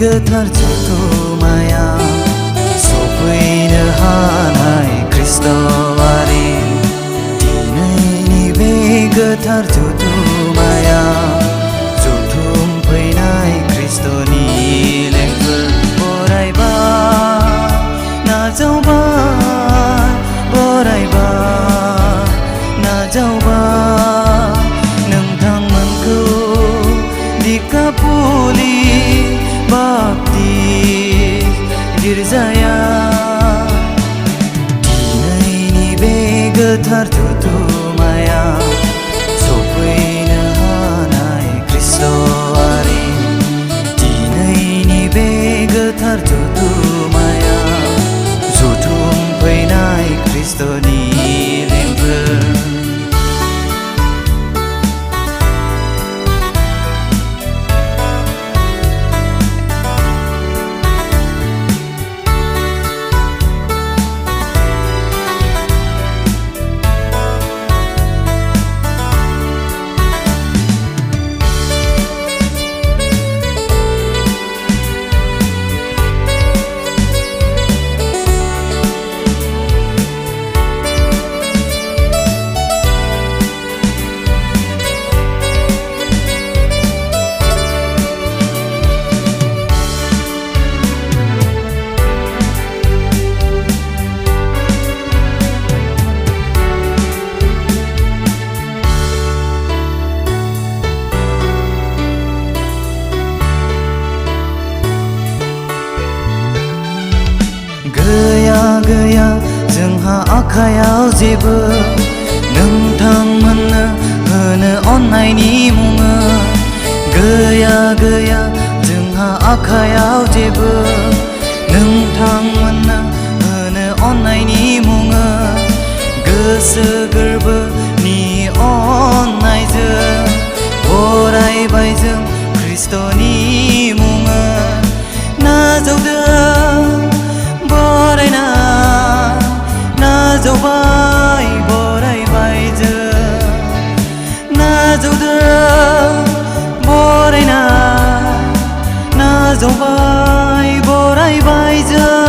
गोथार जथुमाया सफैनो हानाय ख्रिस्ट'आरि दिनैनि बे गोथार जथुमाया जथुम फैनाय ख्रिस्ट'नि लेंफोर बरायबा नाजावबा बरायबा नाजावबा नोंथांमोनखौ दिकापुलि बाप्तिस्ट गिर्जाया दिनैनि बे गोथार जथुमाया सफैनो हानाय ख्रिस्ट'आरि दिनैनि बे गोथार जथुमाया जथुम फैनाय ख्रिस्ट'नि लेंफोर गैया जोंहा आखायाव जेबो नोंथांमोननो होनो अननायनि मुङै गैया जोंहा आखायाव जेबो नोंथांमोननो होनो अननायनि मुङै गोसो गोरबोनि अननायजों बरायबाय जों ख्रिस्ट'नि मुङै नाजावदों बरायना नाजावबाय बरायबाय जों नाजावदों बरायना नाजावबाय बरायबाय जों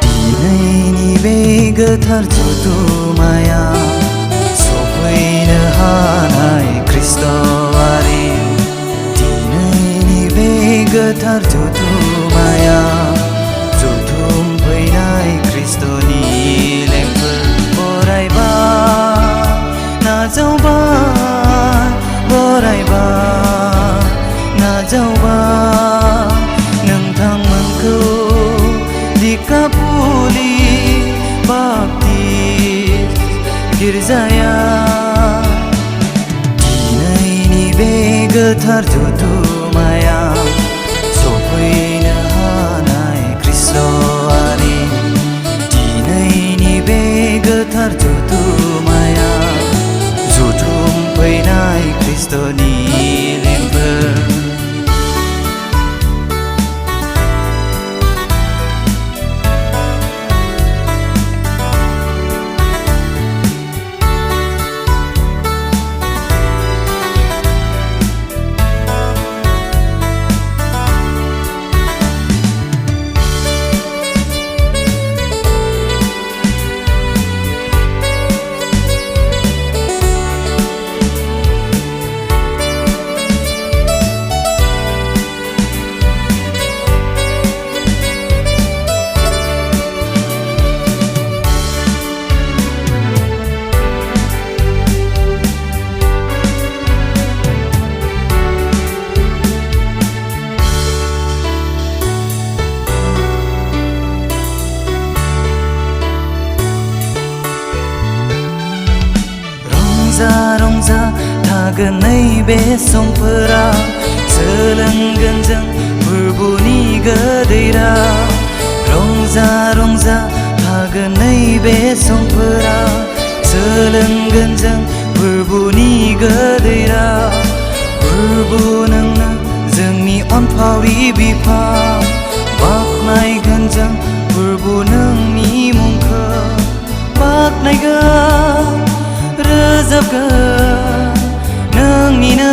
दिनैनि बे गोथार जथुमाया सफैनो हानाय ख्रिस्ट'आरि दिनैनि बे गोथार जथुमाया जथुम फैनाय ख्रिस्ट'नि लेंफोर बरायबा नाजावबा बरायबा नाजावबा नोंथांमोनखौ दिकापुलि बाप्तिस्ट गिर्जाया दिनैनि बे गोथार जथुमाया सफैनो हानाय ख्रिस्ट'आरि दिनैनि बे गोथार जथुमाया जथुम फैनाय ख्रिस्ट'नि लेंफोर रंजा थागोन नैबे समफोरा सोलोंगोन जों फोरबोनि गोदै राव रंजा थागोन नैबे समफोरा सोलोंगोन जों फोरबोनि गोदै राव फोरबो नोंनो जोंनि अनफावरि बिफां बाख्नायगोन जों फोरबो नोंनि मुंखौ बाख्नायगोन रोजाबगोन नोंनिनो